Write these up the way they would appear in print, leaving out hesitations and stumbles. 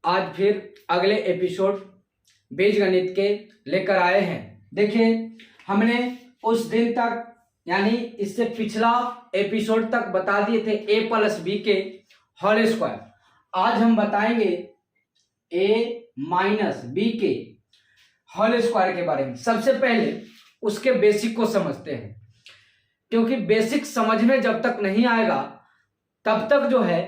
आज फिर अगले एपिसोड बीजगणित के लेकर आए हैं। देखिए, हमने उस दिन तक यानी इससे पिछला एपिसोड तक बता दिए थे a प्लस बी के होल स्क्वायर। आज हम बताएंगे a माइनस बी के होल स्क्वायर के बारे में। सबसे पहले उसके बेसिक को समझते हैं, क्योंकि बेसिक समझ में जब तक नहीं आएगा तब तक जो है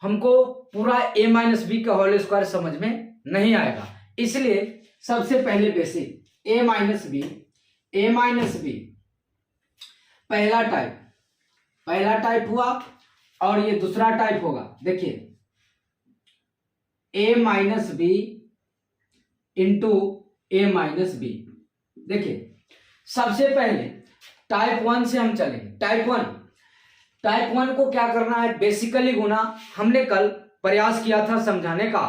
हमको पूरा a माइनस बी का होल स्क्वायर समझ में नहीं आएगा। इसलिए सबसे पहले बेसिक a माइनस बी पहला टाइप हुआ और ये दूसरा टाइप होगा। देखिए, a minus B into a minus B. देखिए, सबसे पहले टाइप 1 से हम चलेंगे। टाइप वन को क्या करना है, बेसिकली गुना। हमने कल प्रयास किया था समझाने का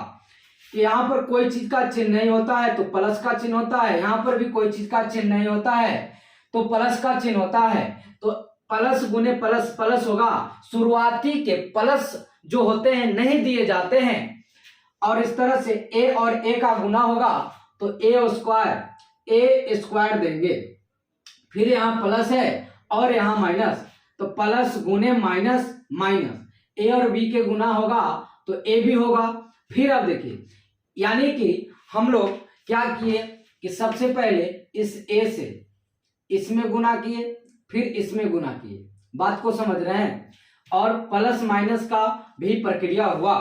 कि यहाँ पर कोई चीज का चिन्ह नहीं होता है तो प्लस का चिन्ह होता है, यहाँ पर भी कोई चीज का चिन्ह नहीं होता है तो प्लस का चिन्ह होता है। तो प्लस गुने प्लस प्लस होगा। शुरुआती के प्लस जो होते हैं नहीं दिए जाते हैं, और इस तरह से ए और ए का गुना होगा तो ए स्क्वायर देंगे। फिर यहाँ प्लस है और यहाँ माइनस, तो प्लस गुने माइनस माइनस। ए और बी के गुना होगा तो ए भी होगा। फिर अब देखिए, यानी कि हम लोग क्या किए कि सबसे पहले इस ए से इसमें गुना किए, फिर इसमें गुना किए। बात को समझ रहे हैं? और प्लस माइनस का भी प्रक्रिया हुआ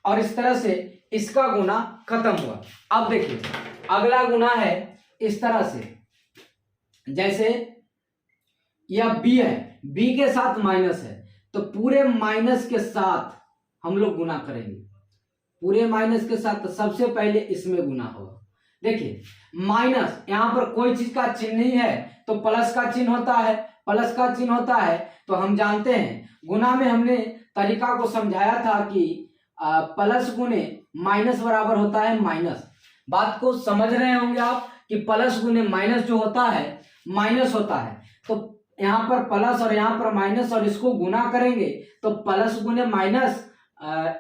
और इस तरह से इसका गुना खत्म हुआ। अब देखिए, अगला गुना है इस तरह से, जैसे यह बी है, बी के साथ माइनस है तो पूरे माइनस के साथ हम लोग गुना करेंगे। पूरे माइनस के साथ तो सबसे पहले इसमें गुना होगा। देखिए, माइनस यहां पर कोई चीज का चिन्ह नहीं है तो प्लस का चिन्ह होता है। तो हम जानते हैं गुना में हमने तरीका को समझाया था कि प्लस गुने माइनस बराबर होता है माइनस। बात को समझ रहे होंगे आप कि प्लस गुने माइनस जो होता है माइनस होता है। तो यहाँ पर प्लस और यहाँ पर माइनस और इसको गुना करेंगे तो प्लस गुने माइनस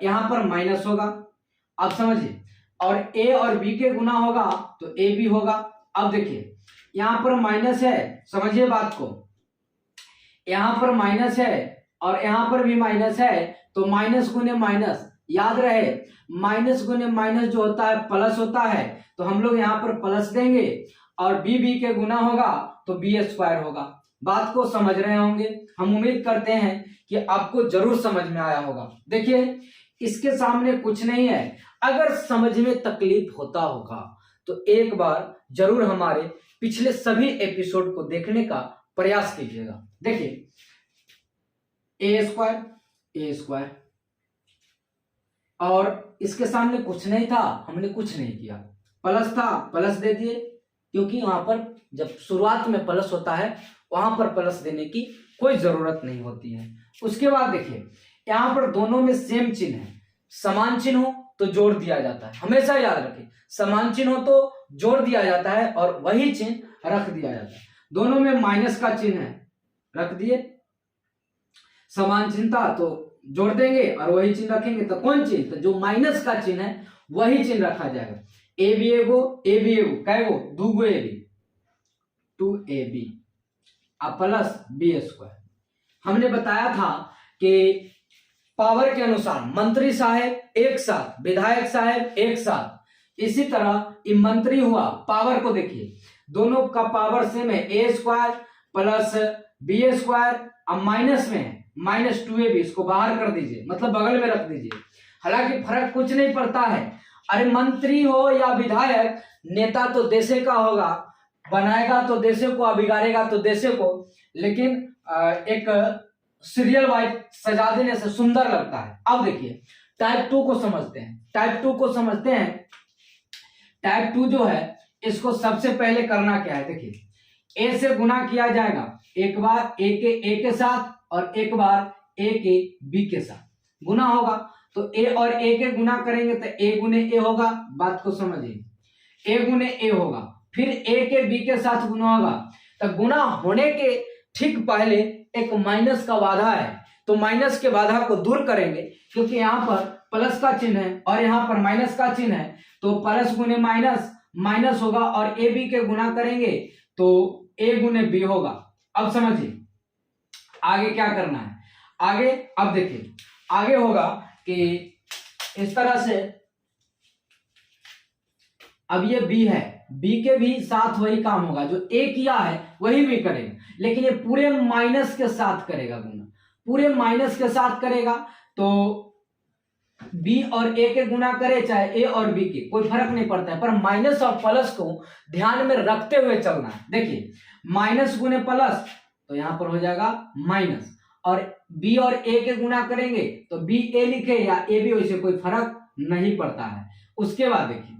यहाँ पर माइनस होगा। अब समझिए, और ए और बी के गुना होगा तो ए भी होगा। अब देखिए, यहाँ पर माइनस है, समझिए बात को, यहाँ पर माइनस है और यहाँ पर भी माइनस है तो माइनस गुने माइनस, याद रहे माइनस गुने माइनस जो होता है प्लस होता है, तो हम लोग यहाँ पर प्लस देंगे और बी के गुना होगा तो बी स्क्वायर होगा। बात को समझ रहे होंगे। हम उम्मीद करते हैं कि आपको जरूर समझ में आया होगा। देखिए, इसके सामने कुछ नहीं है। अगर समझ में तकलीफ होता होगा तो एक बार जरूर हमारे पिछले सभी एपिसोड को देखने का प्रयास कीजिएगा। देखिए, ए स्क्वायर और इसके सामने कुछ नहीं था, हमने कुछ नहीं किया। प्लस था, प्लस दे दिए, क्योंकि वहां पर जब शुरुआत में प्लस होता है वहां पर प्लस देने की कोई जरूरत नहीं होती है। उसके बाद देखिए, यहाँ पर दोनों में सेम चिन्ह है। समान चिन्ह हो तो जोड़ दिया जाता है, हमेशा याद रखें। समान चिन्ह हो तो जोड़ दिया जाता है और वही चिन्ह रख दिया जाता है। दोनों में माइनस का चिन्ह है, रख दिए। समान चिन्ह था तो जोड़ देंगे और वही चिन्ह रखेंगे, तो कौन चिन्ह? तो जो माइनस का चिन्ह है वही चिन्ह रखा जाएगा। ए बी एगो कैगो दूगो A B 2ab plus B square. हमने बताया था कि पावर के अनुसार मंत्री साहेब एक साथ, विधायक साहेब एक साथ। इसी तरह मंत्री हुआ, पावर को देखिए, दोनों का पावर सेम है, A square plus B square. अब माइनस में है, माइनस 2ab, इसको बाहर कर दीजिए, मतलब बगल में रख दीजिए। हालांकि फर्क कुछ नहीं पड़ता है। अरे मंत्री हो या विधायक, नेता तो देशे का होगा, बनाएगा तो देशे को, बिगाड़ेगा तो देशे को, लेकिन एक सीरियल वाइज सजा देने से सुंदर लगता है। अब देखिए, टाइप 2 को समझते हैं। टाइप 2 जो है, इसको सबसे पहले करना क्या है? देखिए, ए से गुना किया जाएगा, एक बार ए के साथ और एक बार ए के बी के साथ गुना होगा। तो ए और ए के गुना करेंगे तो ए गुने ए होगा। बात को समझिए, ए गुने ए होगा, फिर ए के बी के साथ गुना होगा। तो गुना होने के ठीक पहले एक माइनस का बाधा है, तो माइनस के बाधा को दूर करेंगे, क्योंकि यहाँ पर प्लस का चिन्ह है और यहाँ पर माइनस का चिन्ह है, तो प्लस गुने माइनस माइनस होगा और ए बी के गुना करेंगे तो ए गुने बी होगा। अब समझिए आगे क्या करना है। आगे अब देखिए आगे होगा कि इस तरह से, अब ये बी है, बी के भी साथ वही काम होगा, जो ए किया है वही भी करेगा, लेकिन ये पूरे माइनस के साथ करेगा गुना, पूरे माइनस के साथ करेगा। तो बी और ए के गुना करे चाहे ए और बी के, कोई फर्क नहीं पड़ता है, पर माइनस और प्लस को ध्यान में रखते हुए चलना है। देखिए माइनस गुने प्लस तो यहां पर हो जाएगा माइनस, और बी और ए के गुना करेंगे तो बी ए लिखे या ए बी, वैसे कोई फर्क नहीं पड़ता है। उसके बाद देखिए,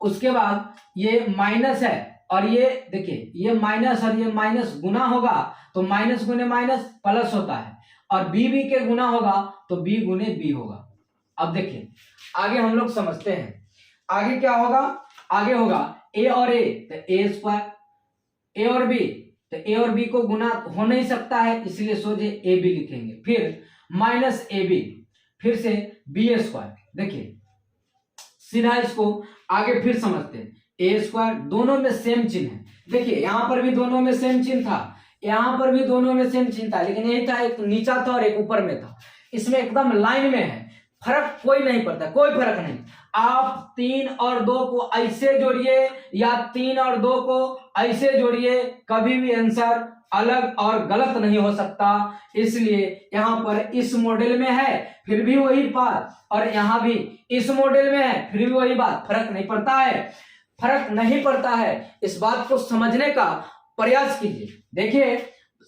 उसके बाद ये माइनस है और ये देखिए ये माइनस और ये माइनस गुना होगा तो माइनस गुने माइनस प्लस होता है, और बी बी के गुना होगा तो बी गुने बी होगा। अब देखिए आगे हम लोग समझते हैं, आगे क्या होगा, आगे होगा ए और ए तो ए स्क्वायर, ए और बी तो ए और बी को गुना हो नहीं सकता है, इसलिए सोचे ए बी लिखेंगे, फिर माइनस ए बी, फिर से बी स्क्वायर। देखिए सीधा इसको आगे फिर समझते हैं, ए स्क्वायर दोनों में सेम चिन्ह है। देखिए यहां पर भी दोनों में सेम चिन्ह था, यहां पर भी दोनों में सेम चिन्ह था, लेकिन यही था एक नीचा था और एक ऊपर में था, इसमें एकदम लाइन में है, फर्क कोई नहीं पड़ता, कोई फर्क नहीं। आप 3 और 2 को ऐसे जोड़िए या 3 और 2 को ऐसे जोड़िए, कभी भी आंसर अलग और गलत नहीं हो सकता। इसलिए यहां पर इस मॉडल में है फिर भी वही बात, और यहां भी इस मॉडल में है फिर भी वही बात, फर्क नहीं पड़ता है, फर्क नहीं पड़ता है। इस बात को समझने का प्रयास कीजिए। देखिए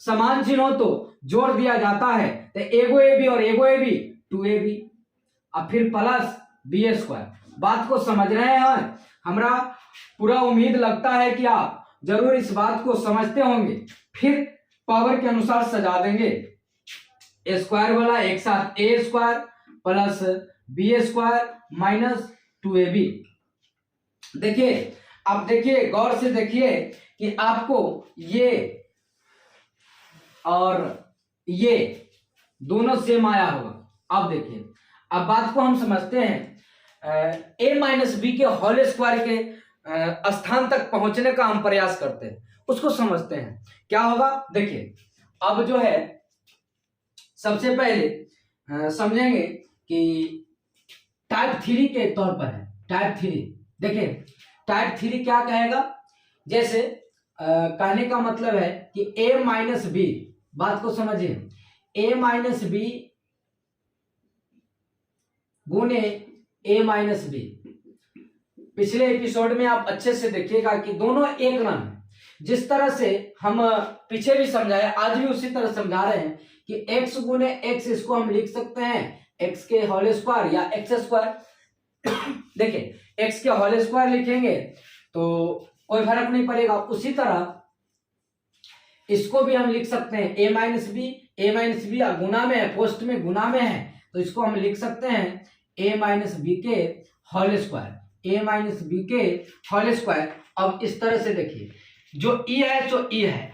समान चिन्हों तो जोड़ दिया जाता है, तो एगो ए बी और एगो ए बी 2ab, अब फिर प्लस बी स्क्वायर। बात को समझ रहे हैं हमरा, पूरा उम्मीद लगता है कि आप जरूर इस बात को समझते होंगे। फिर पावर के अनुसार सजा देंगे, ए स्क्वायर वाला एक साथ A square plus B square minus 2ab। देखिए अब देखिए गौर से देखिए कि आपको ये और ये दोनों सेम आया होगा। अब देखिए अब बात को हम समझते हैं, ए माइनस बी के होल स्क्वायर के स्थान तक पहुंचने का हम प्रयास करते हैं, उसको समझते हैं क्या होगा। देखिए अब जो है सबसे पहले समझेंगे कि टाइप 3 के तौर पर है, टाइप 3। देखिए टाइप 3 क्या कहेगा, जैसे कहने का मतलब है कि a माइनस बी, बात को समझिए, a माइनस बी गुने a माइनस बी। पिछले एपिसोड में आप अच्छे से देखिएगा कि दोनों एक नाम है, जिस तरह से हम पीछे भी समझाए आज भी उसी तरह समझा रहे हैं कि x गुने x, इसको हम लिख सकते हैं x के होल स्क्वायर या x स्क्वायर। देखिए x के होल स्क्वायर लिखेंगे तो कोई फर्क नहीं पड़ेगा, उसी तरह इसको भी हम लिख सकते हैं a माइनस बी गुना में है, पोस्ट में गुना में है, तो इसको हम लिख सकते हैं a माइनस बी के whole square, a minus B के होल स्क्वायर। अब इस तरह से देखिए जो e है जो e है,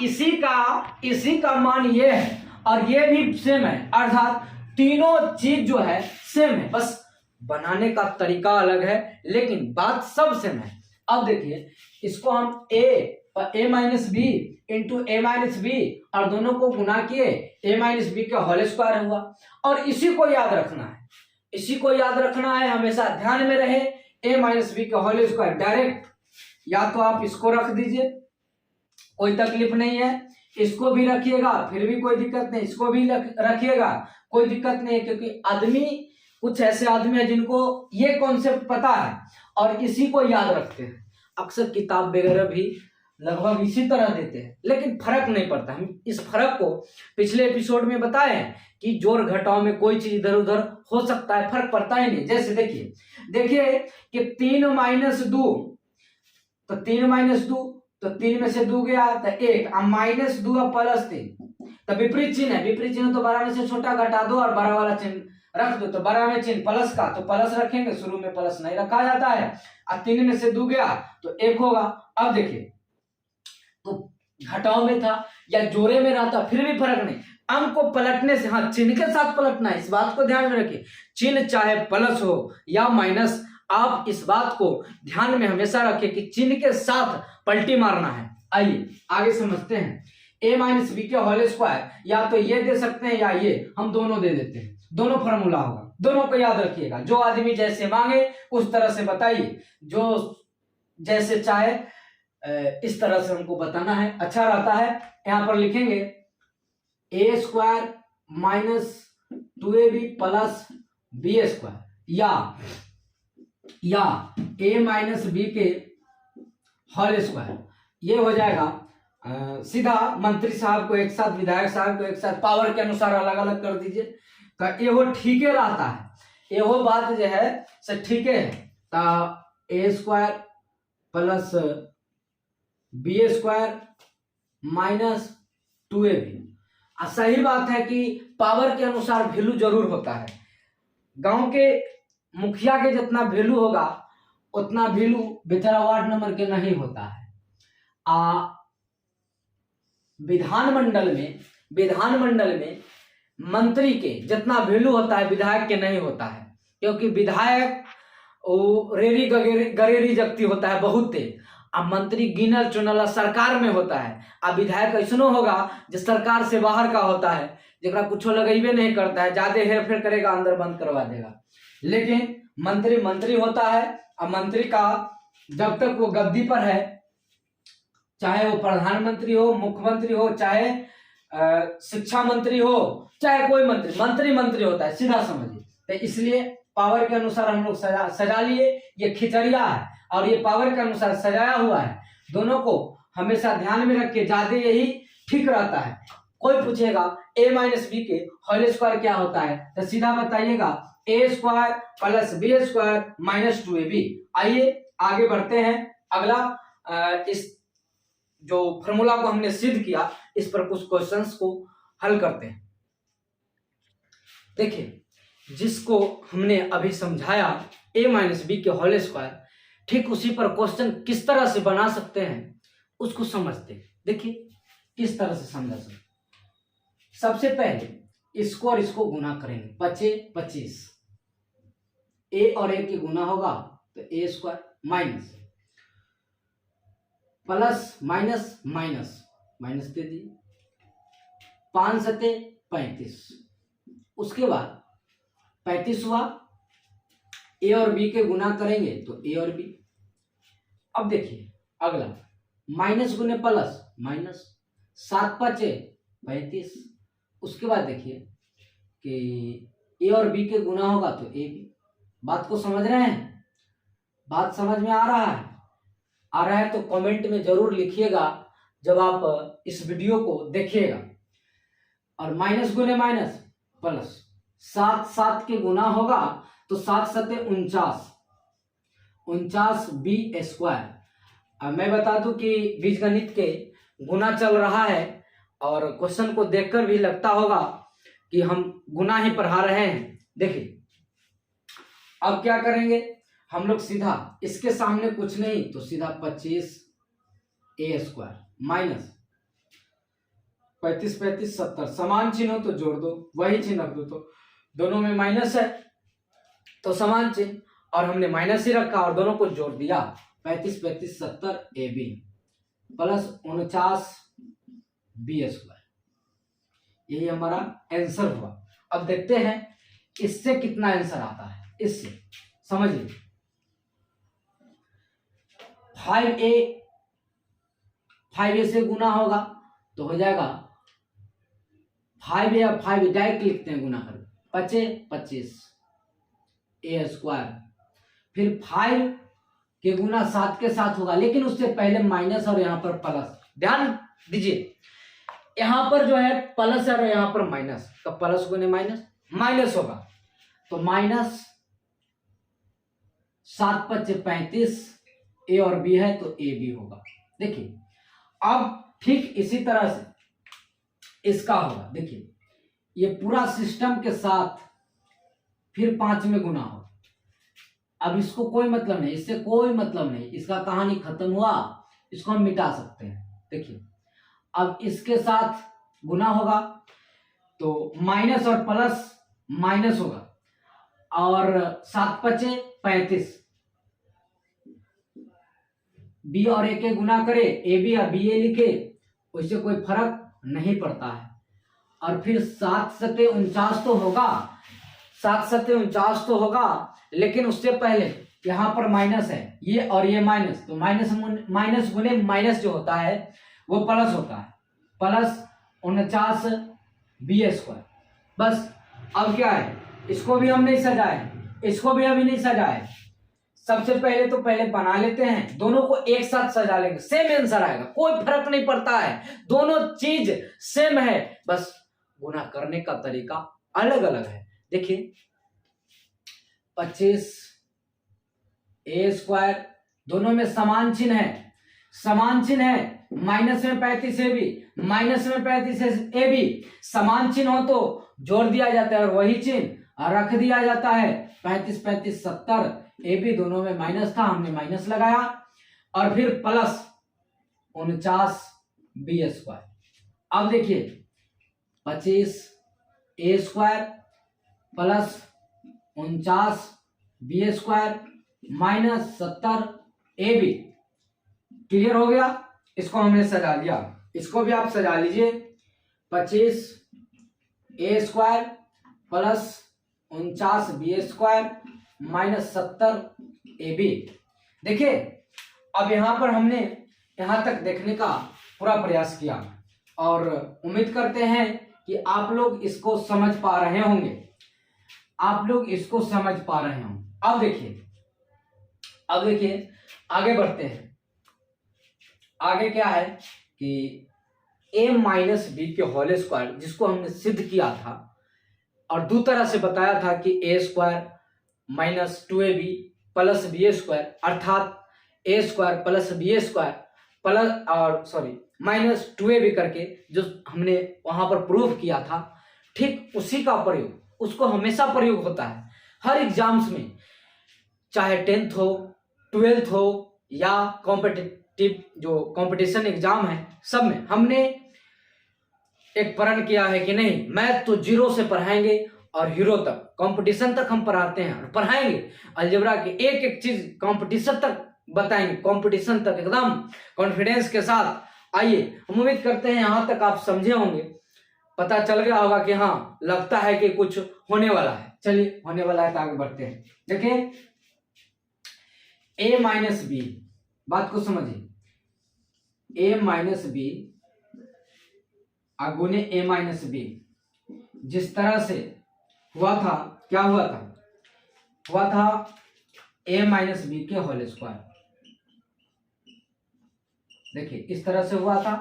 इसी का मान ये है और ये भी सेम है, अर्थात तीनों चीज जो है सेम है, बस बनाने का तरीका अलग है लेकिन बात सब सेम है। अब देखिए इसको हम a minus B into A minus B और दोनों को गुना किए, a माइनस बी का होल स्क्वायर हुआ। और इसी को याद रखना है, इसी को याद रखना है, हमेशा ध्यान में रहे a माइनस बी का होल स्क्वायर। डायरेक्ट या तो आप इसको रख दीजिए, कोई तकलीफ नहीं है, इसको भी रखिएगा फिर भी कोई दिक्कत नहीं, इसको भी रखिएगा कोई दिक्कत नहीं है, क्योंकि आदमी कुछ ऐसे आदमी है जिनको ये कॉन्सेप्ट पता है और इसी को याद रखते हैं। अक्सर किताब वगैरह भी लगभग इसी तरह देते हैं, लेकिन फर्क नहीं पड़ता। हम इस फर्क को पिछले एपिसोड में बताए हैं कि जोड़ घटाव में कोई चीज इधर उधर हो सकता है, फर्क पड़ता ही नहीं। जैसे देखिए कि 3 माइनस 2 तो 3 माइनस 2 तो 3 में से 2 गया तो 1, अब माइनस 2 अब प्लस 3, तो विपरीत चिन्ह है, विपरीत चिन्ह तो बड़ा में से छोटा घटा दो और बड़ा वाला चिन्ह रख दो, तो बड़ा में चिन्ह प्लस का तो प्लस रखेंगे, शुरू में प्लस नहीं रखा जाता है। अब 3 में से 2 गया तो 1 होगा। अब देखिए तो घटाव में था या जोड़े में रहता फिर भी फर्क नहीं, अंक को पलटने से, हाँ चिन्ह के साथ पलटना है, इस बात को ध्यान में रखिए। चिन्ह चाहे प्लस हो या माइनस, आप इस बात को ध्यान में हमेशा रखें कि चिन्ह के साथ पलटी मारना है। आइए आगे समझते हैं। a माइनस बी के होल स्क्वायर, या तो ये दे सकते हैं या ये, हम दोनों दे देते हैं, दोनों फॉर्मूला होगा, दोनों को याद रखिएगा। जो आदमी जैसे मांगे उस तरह से बताइए, जो जैसे चाहे इस तरह से हमको बताना है, अच्छा रहता है। यहां पर लिखेंगे A square minus 2ab plus B square, या a माइनस बी के होल स्क्वायर, ये हो जाएगा सीधा मंत्री साहब को एक साथ, विधायक साहब को एक साथ, पावर के अनुसार अलग अलग कर दीजिए, एहो ठीक है रहता है, एहो बात जो है से ठीक है। A square plus B square minus 2ab। सही बात है कि पावर के अनुसार वैल्यू जरूर होता है। गांव के मुखिया के जितना वैल्यू होगा उतना वैल्यू बेचारा वार्ड नंबर के नहीं होता है। विधानमंडल में मंत्री के जितना वैल्यू होता है विधायक के नहीं होता है, क्योंकि विधायक रेरी गरेरी जगती होता है बहुत तेज, अब मंत्री गिनल चुनल सरकार में होता है। अब विधायक ऐसनो होगा जो सरकार से बाहर का होता है, जरा कुछ लगेबे नहीं करता है, ज्यादा हेर फेर करेगा, अंदर बंद करवा देगा। लेकिन मंत्री होता है, अब मंत्री का जब तक वो गद्दी पर है, चाहे वो प्रधानमंत्री हो, मुख्यमंत्री हो, चाहे शिक्षा मंत्री हो, चाहे कोई मंत्री होता है, सीधा समझिए। तो इसलिए पावर के अनुसार हम लोग सजा लिए, ये खिचड़िया है और ये पावर के अनुसार सजाया हुआ है। दोनों को हमेशा ध्यान में रख के ज्यादा यही ठीक रहता है। कोई पूछेगा a माइनस बी के होल स्क्वायर क्या होता है, तो सीधा बताइएगा a square plus B square minus 2ab। आइए आगे बढ़ते हैं। अगला इस जो फॉर्मूला को हमने सिद्ध किया, इस पर कुछ क्वेश्चंस को हल करते हैं। देखिए, जिसको हमने अभी समझाया a माइनस बी के होल स्क्वायर, ठीक उसी पर क्वेश्चन किस तरह से बना सकते हैं उसको समझते हैं। देखिए किस तरह से समझा सकते। सबसे पहले इसको और इसको गुना करेंगे, 25 a और a की गुना होगा तो a square minus plus minus minus दे दी, 5 सते 35, उसके बाद 35 हुआ, a और b के गुना करेंगे तो a और b। अब देखिए अगला माइनस गुने प्लस माइनस, 7 5 35, उसके बाद देखिए कि a और b के गुना होगा तो a b। बात को समझ रहे हैं? बात समझ में आ रहा है? तो कमेंट में जरूर लिखिएगा जब आप इस वीडियो को देखिएगा। और माइनस गुने माइनस प्लस, 7 के गुना होगा तो 7 सते 49 बी स्क्वायर। मैं बता दूं कि बीजगणित के गुना चल रहा है और क्वेश्चन को देखकर भी लगता होगा कि हम गुना ही पढ़ा रहे हैं। देखिए अब क्या करेंगे हम लोग, सीधा इसके सामने कुछ नहीं तो सीधा 25 a स्क्वायर माइनस 35 70, समान चिन्ह हो तो जोड़ दो, वही चिन्ह रख दो, तो दोनों में माइनस है तो समान चिन्ह, और हमने माइनस ही रखा और दोनों को जोड़ दिया, 35 70 ab प्लस 49 b स्क्वायर। यही हमारा आंसर हुआ। अब देखते हैं इससे कितना आंसर आता है। इससे समझिए 5a से गुना होगा तो हो जाएगा 5a या 5 डायरेक्ट लिखते हैं गुना कर, 25 a स्क्वायर, फिर 5 के गुना 7 के साथ होगा, लेकिन उससे पहले माइनस और यहाँ पर प्लस। ध्यान दीजिए यहाँ पर जो है प्लस है और यहाँ पर माइनस, तो प्लस गुने माइनस होगा तो माइनस 7 5 35, a और b है तो a b होगा। देखिए अब ठीक इसी तरह से इसका होगा। देखिए ये पूरा सिस्टम के साथ फिर 5 में गुना हो। अब इसको कोई मतलब नहीं, इससे कोई मतलब नहीं, इसका कहानी खत्म हुआ, इसको हम मिटा सकते हैं। देखिए अब इसके साथ गुना होगा तो माइनस और प्लस माइनस होगा, और 7 पचे 35, बी और ए के गुना करे, ए बी या बी ए लिखे, उससे कोई फर्क नहीं पड़ता है। और फिर 7 सत्ते 49 तो होगा, 7 सत्ते 49 तो होगा, लेकिन उससे पहले यहाँ पर माइनस है, ये और ये माइनस, तो माइनस गुने माइनस जो होता है वो प्लस होता है, प्लस 49 बी स्क्वायर। बस अब क्या है, इसको भी हम नहीं सजाए, इसको भी अभी नहीं सजाए, सबसे पहले तो पहले बना लेते हैं, दोनों को एक साथ सजा लेंगे, सेम आंसर आएगा, कोई फर्क नहीं पड़ता है, दोनों चीज सेम है, बस गुना करने का तरीका अलग अलग है। देखिए 25 ए स्क्वायर, दोनों में समान चिन्ह है, समान चिन्ह है, माइनस में 35 ए बी, माइनस में 35 ए बी, समान चिन्ह हो तो जोड़ दिया जाता है और वही चिन्ह रख दिया जाता है। 35 35 70, ए बी दोनों में माइनस था, हमने माइनस लगाया, और फिर प्लस 49 बी स्क्वायर। अब देखिए 25 A square plus 49 B square minus 70 A B. Clear हो गया, इसको हमने सजा लिया, इसको भी आप सजा लीजिए। 25 A square plus 49 B square minus 70 A B. देखिए अब यहां पर हमने यहां तक देखने का पूरा प्रयास किया और उम्मीद करते हैं कि आप लोग इसको समझ पा रहे होंगे, आप लोग इसको समझ पा रहे होंगे। अब देखिए आगे बढ़ते हैं। आगे क्या है कि a माइनस बी के होल स्क्वायर, जिसको हमने सिद्ध किया था और दो तरह से बताया था कि A square minus 2ab plus B square, अर्थात A square plus B square plus और सॉरी माइनस 2ab करके जो हमने वहां पर प्रूव किया था, ठीक उसी का प्रयोग, उसको हमेशा प्रयोग होता है हर एग्जाम्स में, चाहे 10th हो 12th हो या कॉम्पिटिटिव जो कंपटीशन एग्जाम है, सब में हमने एक प्रण किया है कि नहीं मैथ तो जीरो से पढ़ाएंगे और हीरो तक, कंपटीशन तक हम पढ़ाते हैं और पढ़ाएंगे, अलजेब्रा की एक एक चीज कंपटीशन तक बताएंगे, कंपटीशन तक एकदम कॉन्फिडेंस के साथ। आइए हम उम्मीद करते हैं यहां तक आप समझे होंगे, पता चल गया होगा कि हाँ लगता है कि कुछ होने वाला है। चलिए होने वाला है तो आगे बढ़ते हैं। देखिए a माइनस बी, बात को समझिए, a माइनस बी गुने a माइनस बी, जिस तरह से हुआ था, क्या हुआ था a माइनस बी के होल स्क्वायर, देखिए इस तरह से हुआ था।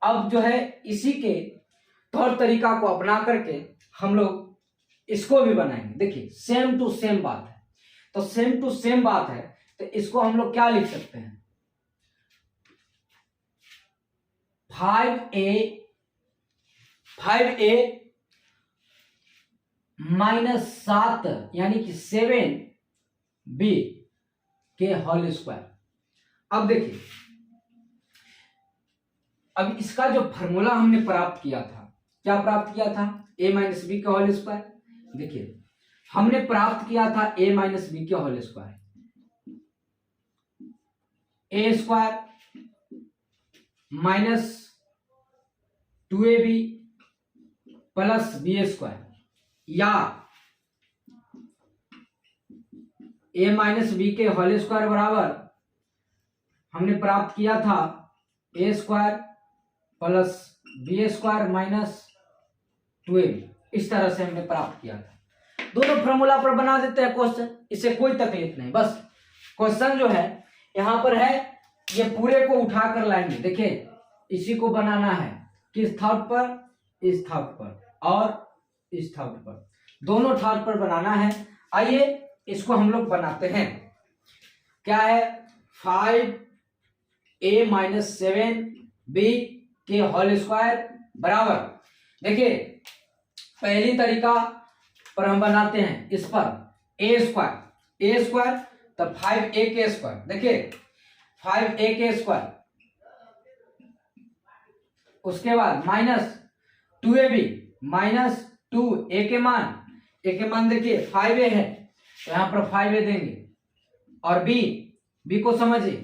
अब जो है इसी के तौर तरीका को अपना करके हम लोग इसको भी बनाएंगे। देखिए सेम टू सेम बात है, तो सेम टू सेम बात है तो इसको हम लोग क्या लिख सकते हैं, 5a माइनस 7 यानी कि 7b के होल स्क्वायर। अब देखिए अब इसका जो फॉर्मूला हमने प्राप्त किया था, क्या प्राप्त किया था, a माइनस बी का होल स्क्वायर। देखिए हमने प्राप्त किया था a माइनस बी का whole square, a square minus 2ab plus B square, या a माइनस बी के होल स्क्वायर बराबर हमने प्राप्त किया था a square plus B square minus 2ab, इस तरह से हमने प्राप्त किया था। दोनों फॉर्मूला पर बना देते हैं क्वेश्चन, इससे कोई तकलीफ नहीं, बस क्वेश्चन जो है यहां पर है, ये पूरे को उठा कर लाएंगे। देखिए इसी को बनाना है, किस थॉट पर, इस थॉट पर और इस थॉट पर, दोनों थॉट पर बनाना है। आइए इसको हम लोग बनाते हैं। क्या है, 5a माइनस 7b के होल स्क्वायर बराबर, देखिए पहली तरीका पर हम बनाते हैं, इस पर a स्क्वायर तब 5a के स्क्वायर, देखिए 5a के स्क्वायर, उसके बाद माइनस 2ab -2 ए के मान देखिए 5a है तो यहाँ पर 5a देंगे। और बी को समझिए,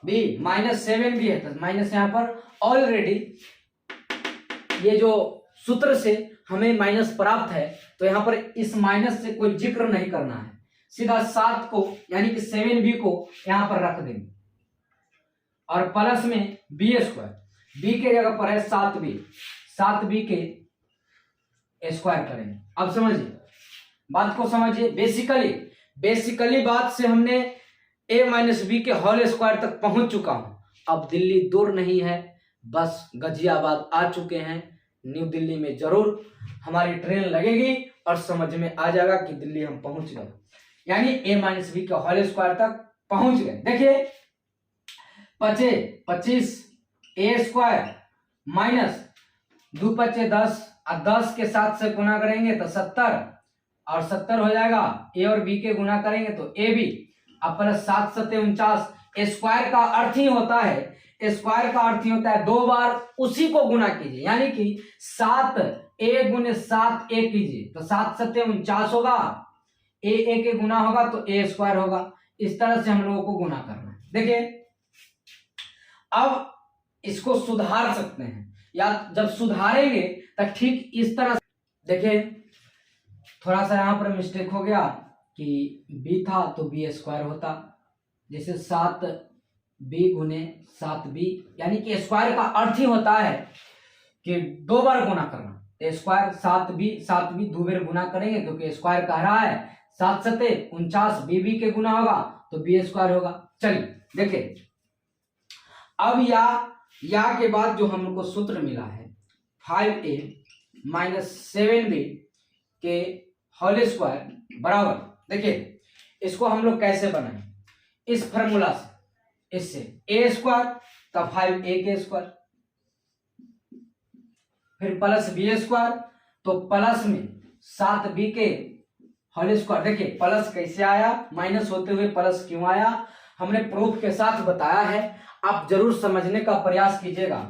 बी -7 भी है तो माइनस यहाँ पर ऑलरेडी ये जो सूत्र से हमें माइनस प्राप्त है तो यहाँ पर इस माइनस से कोई जिक्र नहीं करना है, सीधा 7 को यानी कि 7b को यहाँ पर रख देंगे और प्लस में b², b के जगह पर है 7b के स्क्वायर करेंगे। अब समझिए बात को समझिए, बेसिकली बात से हमने a - b के होल स्क्वायर तक पहुंच चुका हूं। अब दिल्ली दूर नहीं है, बस गाजियाबाद आ चुके हैं। न्यू दिल्ली में जरूर हमारी ट्रेन लगेगी और समझ में आ जाएगा कि दिल्ली हम पहुंच गए, यानी a - b के होल स्क्वायर तक पहुंच गए। देखिए 25 a² माइनस 2 × 5 = 10 और 10 के 7 से गुना करेंगे तो 70 और 70 हो जाएगा। ए और बी के गुना करेंगे तो ए बी अब प्लस 7 × 7 = 49। स्क्वायर का अर्थ ही होता है 2 बार उसी को गुना कीजिए, यानी कि 7a × 7a कीजिए तो 7 × 7 = 49 होगा। ए के गुना होगा तो a² होगा। इस तरह से हम लोगों को गुना करना है। देखिए अब इसको सुधार सकते हैं, या जब सुधारेंगे तब ठीक इस तरह। देखिए थोड़ा सा यहाँ पर मिस्टेक हो गया कि b था तो b² होता, जैसे 7b × 7b, यानी कि स्क्वायर का अर्थ ही होता है कि 2 बार गुना करना। स्क्वायर 7b 2 बार गुना करेंगे क्योंकि स्क्वायर कह रहा है। 7 × 7 = 49, b के गुना होगा तो b² होगा। चलिए देखिए अब या के बाद जो हमको सूत्र मिला है 5a - 7b के होल स्क्वायर बराबर, देखिए इसको हम लोग कैसे बनाएं, इस फॉर्मूला से, इससे a² का 5a के स्क्वायर फिर प्लस b² तो प्लस में 7b के होल स्क्वायर। देखिए प्लस कैसे आया, माइनस होते हुए प्लस क्यों आया, हमने प्रूफ के साथ बताया है, आप जरूर समझने का प्रयास कीजिएगा।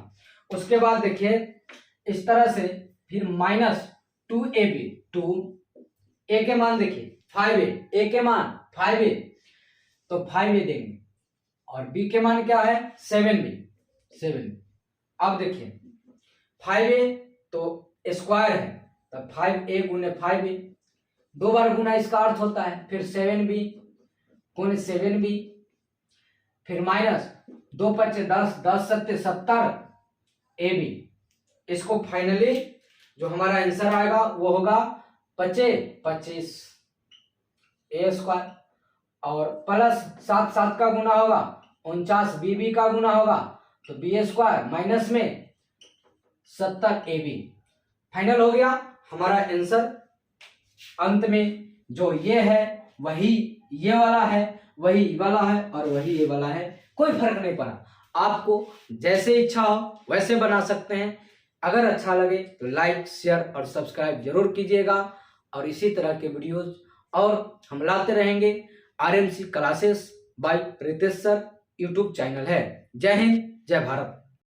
उसके बाद देखिए इस तरह से फिर -2ab, 2a के मान देखिए 5a, a के मान 5a तो 5a देंगे और b के मान क्या है 7b। अब देखिए 5a तो स्क्वायर है तो 5a × 5a 2 बार गुना इसका अर्थ होता है। फिर 7b × 7b फिर माइनस 2 × 5 = 10, 10 × 7 = 70 ab। इसको फाइनली जो हमारा आंसर आएगा वो होगा 25 a² और प्लस 7 का गुना होगा 49 b का गुना होगा तो b² माइनस में 70 ab। फाइनल हो गया हमारा आंसर। अंत में जो ये है वही ये वाला है, वही ये वाला है और वही ये वाला है, कोई फर्क नहीं पड़ा। आपको जैसे इच्छा हो वैसे बना सकते हैं। अगर अच्छा लगे तो लाइक शेयर और सब्सक्राइब जरूर कीजिएगा और इसी तरह के वीडियोस और हम लाते रहेंगे। RMC classes by Ritesh sir YouTube channel है। जय हिंद, जय भारत।